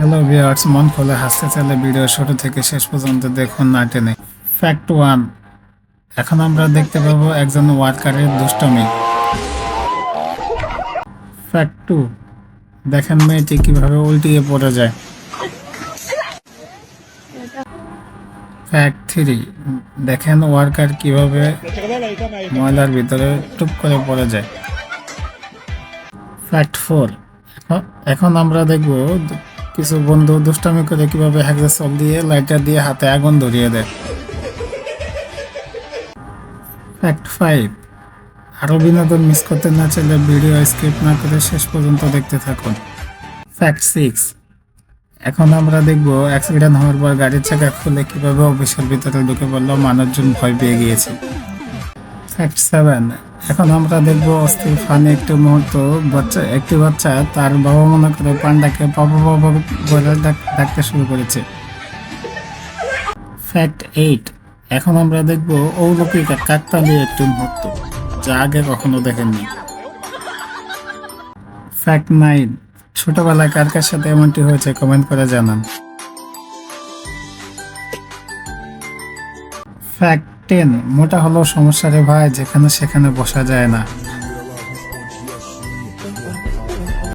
Hello viewers, মন খুলে হাসতে চাইলে ভিডিও শুরু থেকে শেষ পর্যন্ত দেখুন না টেনে। ফ্যাক্ট 1, এখন আমরা দেখতে পাবো একজন ওয়ার্কারের দুষ্টমি। ফ্যাক্ট 2, দেখেন মেয়েটি কিভাবে উল্টিয়ে পড়ে যায়। ফ্যাক্ট 3, দেখেন ওয়ার্কার কিভাবে ময়লার ভিতরে টুপ করে পড়ে যায়। ফ্যাক্ট 4, এখন আমরা দেখব কিছু বন্ধু দুষ্টামি করে কিভাবে হ্যাকসল দিয়ে লাইটার দিয়ে হাতে আগুন ধরিয়ে দেয়। ফ্যাক্ট 5, আরও বিনোদন মিস করতে না চাইলে ভিডিও স্কিপ না করে শেষ পর্যন্ত দেখতে থাকুন। ফ্যাক্ট 6, এখন আমরা দেখব অ্যাক্সিডেন্ট হওয়ার পর গাড়ির চাকা খুলে কিভাবে অফিসের ভিতরে ঢুকে পড়লো, মানুষজন ভয় পেয়ে গিয়েছে। ফ্যাক্ট 7, এখন আমরা দেখব অস্থির ফানি একটি মুহূর্ত। একটি বাচ্চা তার বাবা মনে করে পান্ডাকে বাবা বাবা বলে ডাকতে শুরু করেছে। ফ্যাক্ট 8, এখন আমরা দেখব অলৌকিক কাকতালীয় একটি মুহূর্ত যা আগে কখনো দেখেননি। ফ্যাক্ট 9, ছোটবেলায় কার কার সাথে এমনটি হয়েছে কমেন্ট করে জানান। ফ্যাক্ট 10, মোটা হলেও সমস্যা রে ভাই, যেখানে সেখানে বসা যায় না।